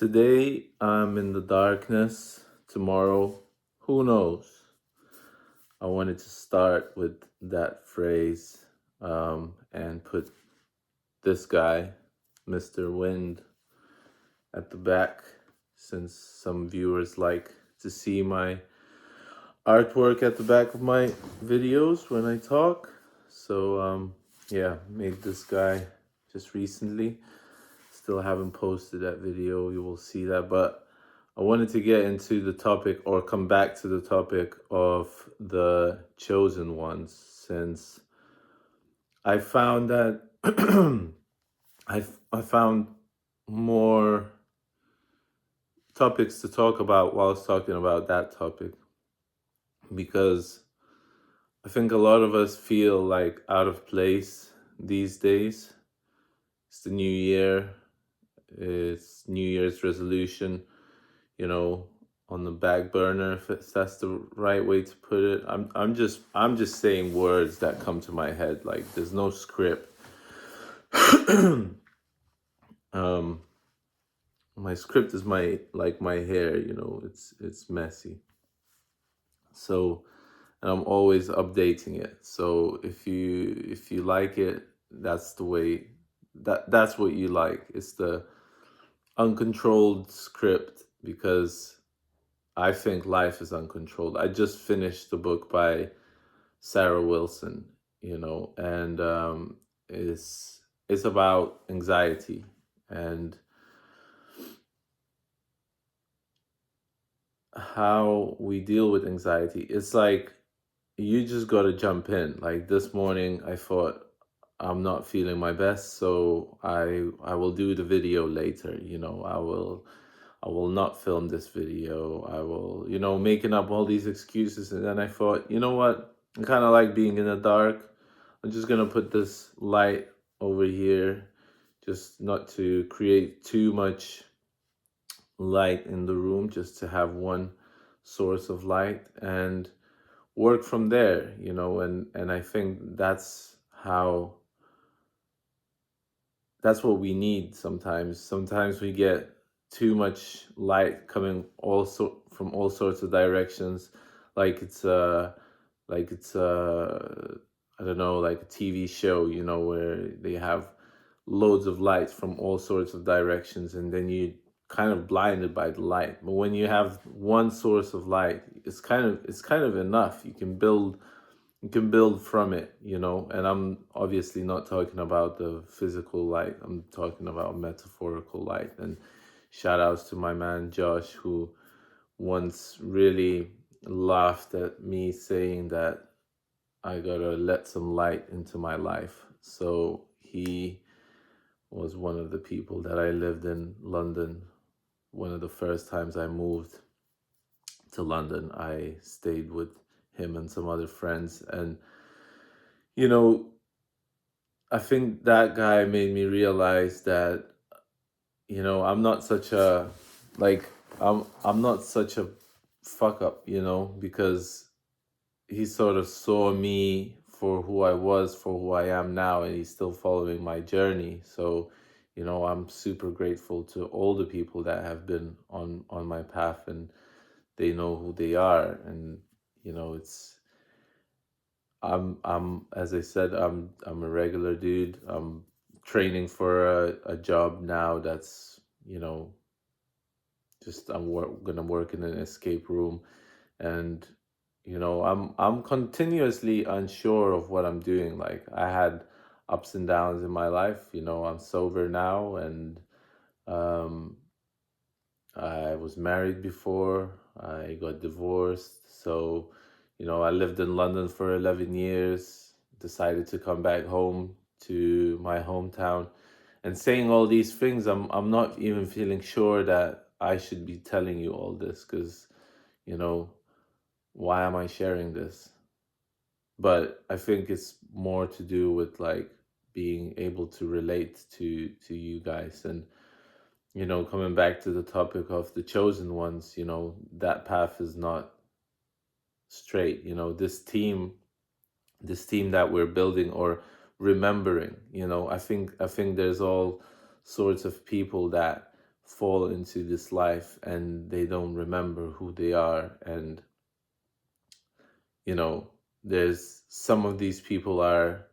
Today I'm in the darkness. Tomorrow, who knows? I wanted to start with that phrase and put this guy, Mr. Wind, at the back, since some viewers like to see my artwork at the back of my videos when I talk. So yeah, made this guy just recently. Still haven't posted that video. You will see that, but I wanted to get into the topic, or come back to the topic of the chosen ones, since I found that I found more topics to talk about while I was talking about that topic, because I think a lot of us feel like out of place these days. It's the new year. It's New Year's resolution, on the back burner, if that's the right way to put it. I'm just saying words that come to my head. Like, there's no script. My script is my hair, it's messy. So, and I'm always updating it. So if you like it, that's the way, that's what you like. It's the uncontrolled script, because I think life is uncontrolled. I just finished the book by Sarah Wilson, and it's about anxiety and how we deal with anxiety. It's like you just got to jump in. Like this morning, I thought, I'm not feeling my best, so I will do the video later. I will not film this video. I will, making up all these excuses. And then I thought, you know what? I kind of like being in the dark. I'm just going to put this light over here, just not to create too much light in the room, just to have one source of light and work from there, and I think that's what we need sometimes. Sometimes we get too much light coming from all sorts of directions, like it's I don't know, like a TV show, where they have loads of light from all sorts of directions, and then you kind of blinded by the light. But when you have one source of light, it's kind of enough. You can build from it, and I'm obviously not talking about the physical light. I'm talking about metaphorical light. And shout outs to my man Josh, who once really laughed at me saying that I gotta let some light into my life. So he was one of the people that I lived in London. One of the first times I moved to London, I stayed with him and some other friends. And, I think that guy made me realize that, I'm not such a, I'm not such a fuck up, because he sort of saw me for who I was, for who I am now, and he's still following my journey. So, I'm super grateful to all the people that have been on my path, and they know who they are. And it's I'm as I said, I'm a regular dude. I'm training for a job now that's, just gonna work in an escape room. And I'm continuously unsure of what I'm doing. Like, I had ups and downs in my life. I'm sober now, and um I was married before. I got divorced. So, I lived in London for 11 years, decided to come back home to my hometown. And saying all these things, I'm not even feeling sure that I should be telling you all this, because, why am I sharing this? But I think it's more to do with, like, being able to relate to you guys. And coming back to the topic of the chosen ones, that path is not straight. This team that we're building or remembering, I think there's all sorts of people that fall into this life and they don't remember who they are. And you know, there's some of these people are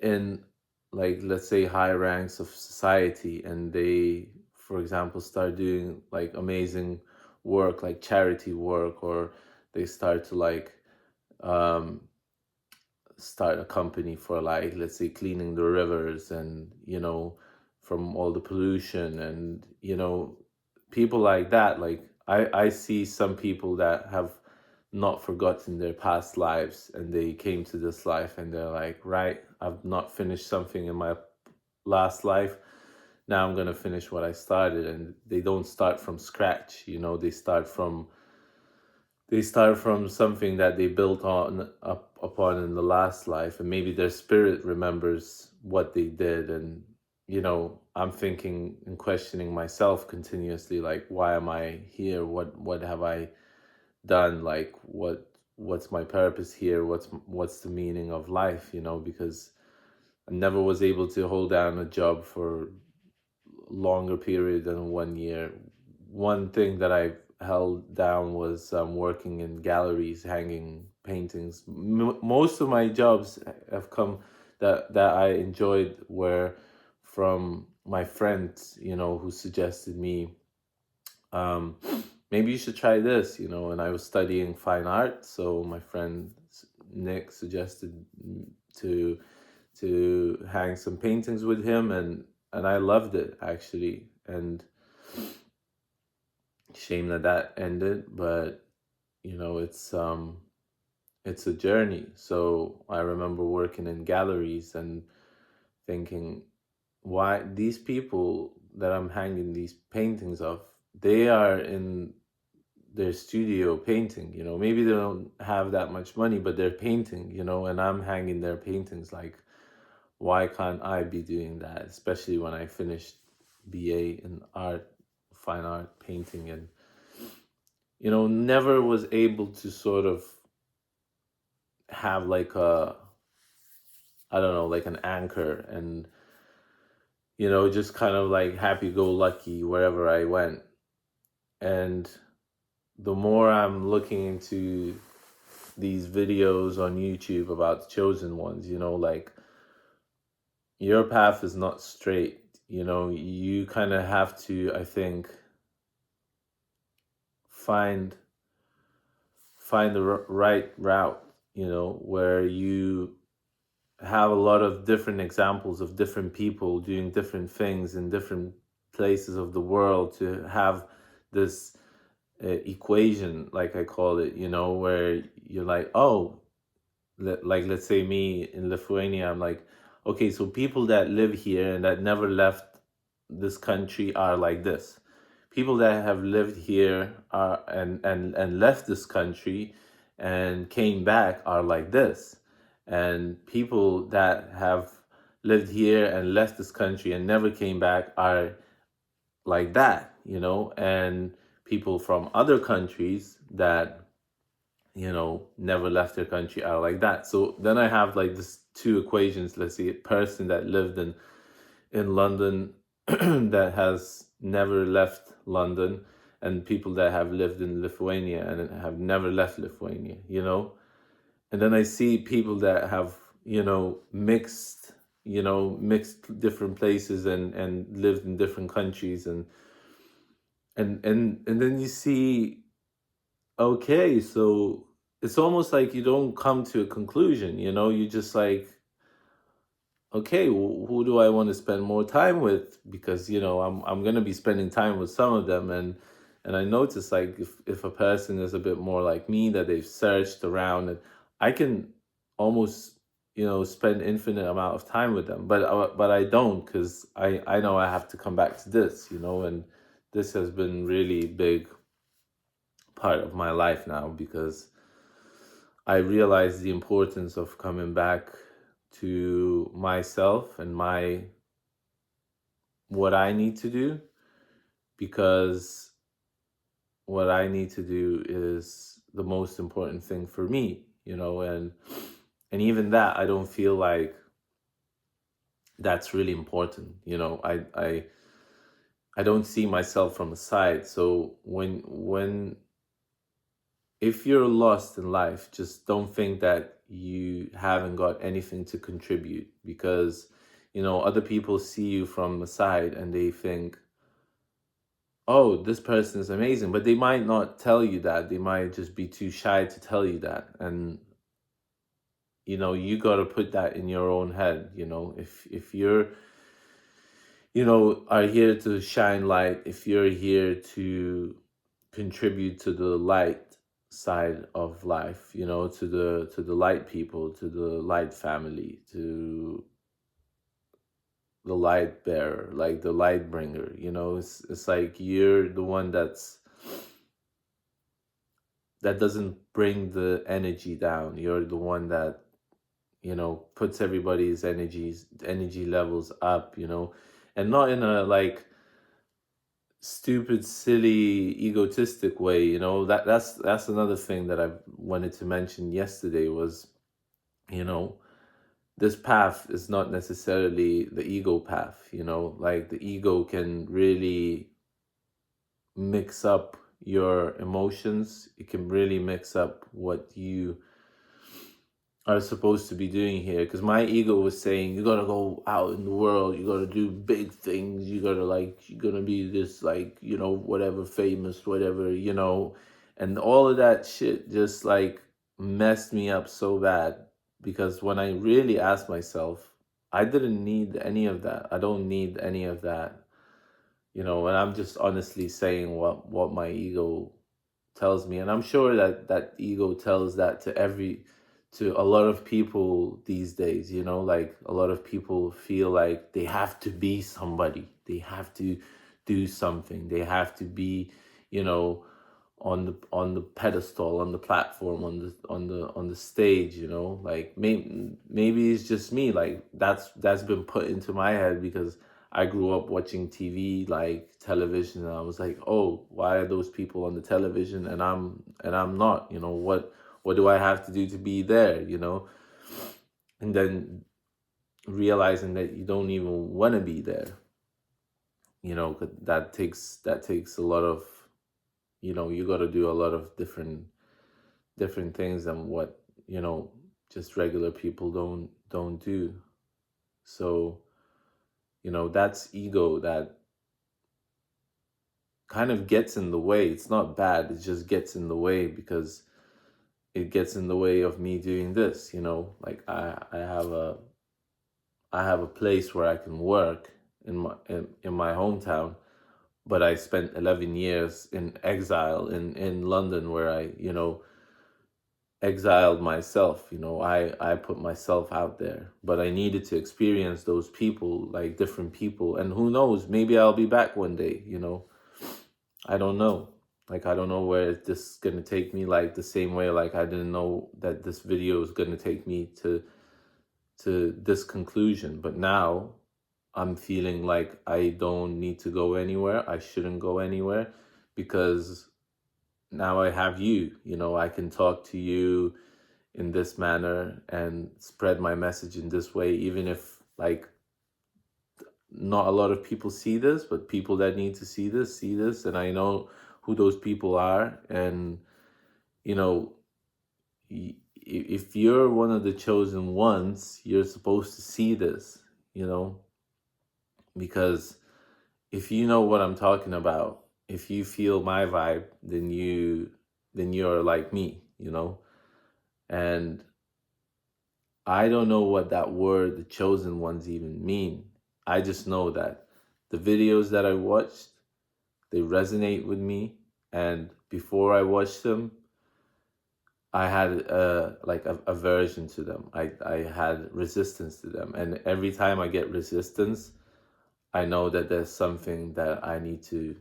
in, like, let's say high ranks of society, and they, for example, start doing like amazing work, like charity work, or they start to like um start a company for, like, let's say cleaning the rivers, and from all the pollution, and people like that. Like, I see some people that have not forgotten their past lives, and they came to this life and they're like, right, I've not finished something in my last life, now I'm going to finish what I started. And they don't start from scratch, they start from something that they built on up upon in the last life, and maybe their spirit remembers what they did. And I'm thinking and questioning myself continuously, like, why am I here? What have I done? Like, what's my purpose here? What's the meaning of life? Because I never was able to hold down a job for longer period than 1 year. One thing that I held down was working in galleries, hanging paintings. Most of my jobs have come that I enjoyed were from my friends, who suggested me, um, maybe you should try this, and I was studying fine art, so my friend Nick suggested to hang some paintings with him, and I loved it, actually. And shame that ended, but it's a journey. So I remember working in galleries and thinking, why these people that I'm hanging these paintings of, they are in their studio painting, maybe they don't have that much money, but they're painting, and I'm hanging their paintings. Like, why can't I be doing that? Especially when I finished BA in art, fine art, painting, and never was able to sort of have like a, I don't know, like an anchor, and just kind of like happy go lucky wherever I went. And the more I'm looking into these videos on YouTube about the chosen ones, like, your path is not straight. You kind of have to, I think, find the right route, where you have a lot of different examples of different people doing different things in different places of the world, to have this equation, like I call it, where you're like, oh, like, let's say me in Lithuania, I'm like, okay, so people that live here and that never left this country are like this. People that have lived here are and left this country and came back are like this. And people that have lived here and left this country and never came back are like that, and people from other countries that never left their country are like that. So then I have like this two equations. Let's say a person that lived in London that has never left London, and people that have lived in Lithuania and have never left Lithuania, and then I see people that have, mixed different places and lived in different countries, and then you see, okay, so it's almost like you don't come to a conclusion, you just like, okay, who do I want to spend more time with? Because I'm gonna be spending time with some of them, and I notice, like, if a person is a bit more like me, that they've searched around, and I can almost spend infinite amount of time with them, but I don't, because I know I have to come back to this, and this has been really big part of my life now, because I realize the importance of coming back to myself and what I need to do, because what I need to do is the most important thing for me, and even that, I don't feel like that's really important. I I don't see myself from the side. So if you're lost in life, just don't think that you haven't got anything to contribute, because other people see you from the side and they think, oh, this person is amazing, but they might not tell you that. They might just be too shy to tell you that. And you got to put that in your own head. If you're are here to shine light, if you're here to contribute to the light side of life, to the light people, to the light family, to the light bearer, like the light bringer, it's like you're the one that doesn't bring the energy down. You're the one that puts everybody's energy levels up, and not in a like stupid, silly, egotistic way. That's another thing that I wanted to mention yesterday was, you know this path is not necessarily the ego path. Like the ego can really mix up your emotions. It can really mix up what you are supposed to be doing here, because my ego was saying, you gotta go out in the world, you gotta do big things, you're gonna be this, like, whatever, famous, whatever, and all of that shit just like messed me up so bad. Because when I really asked myself, I didn't need any of that. I don't need any of that. And I'm just honestly saying what my ego tells me. And I'm sure that ego tells that to a lot of people these days. Like a lot of people feel like they have to be somebody, they have to do something, they have to be, you know on the pedestal, on the platform, on the stage. Like maybe it's just me, like that's been put into my head because I grew up watching TV, like television, and I was like, oh, why are those people on the television and I'm not? What do I have to do to be there? And then realizing that you don't even want to be there. 'Cause that takes a lot of, you got to do a lot of different things than what just regular people don't do. So that's ego that kind of gets in the way. It's not bad, it just gets in the way, because it gets in the way of me doing this. Like I have a place where I can work in my hometown, but I spent 11 years in exile in London, where I exiled myself. I put myself out there, but I needed to experience those people, like different people, and who knows, maybe I'll be back one day. I don't know. Like, I don't know where this is gonna take me, like the same way like I didn't know that this video is gonna take me to this conclusion. But now I'm feeling like I don't need to go anywhere. I shouldn't go anywhere, because now I have you. I can talk to you in this manner and spread my message in this way, even if, like, not a lot of people see this, but people that need to see this, and I know who those people are. And you know if you're one of the chosen ones, you're supposed to see this, because if you know what I'm talking about, if you feel my vibe, then you're like me. And I don't know what that word, the chosen ones, even mean. I just know that the videos that I watched, they resonate with me. And before I watched them, I had like a aversion to them. I had resistance to them. And every time I get resistance, I know that there's something that I need to,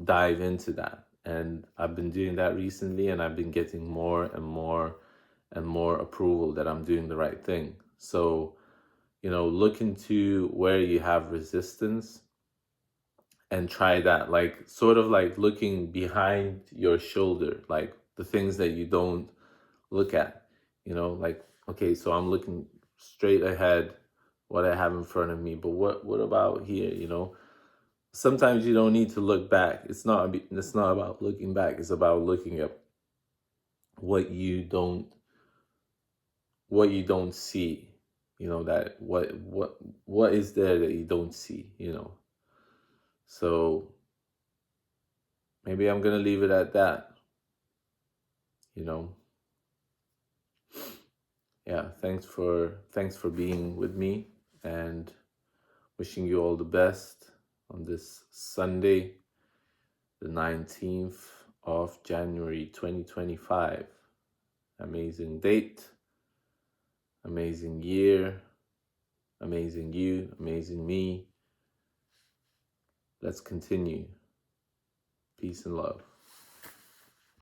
dive into that. And I've been doing that recently, and I've been getting more and more and more approval that I'm doing the right thing. So, look into where you have resistance and try that. Like, sort of like looking behind your shoulder, like the things that you don't look at, like, okay, so I'm looking straight ahead, what I have in front of me, but what about here? sometimes you don't need to look back. It's not about looking back. It's about looking at what you don't see. That what is there that you don't see. So maybe I'm gonna leave it at that. you know yeah, thanks for being with me, and wishing you all the best on this Sunday, the 19th of January 2025. Amazing date, amazing year, amazing you, amazing me. Let's continue. Peace and love.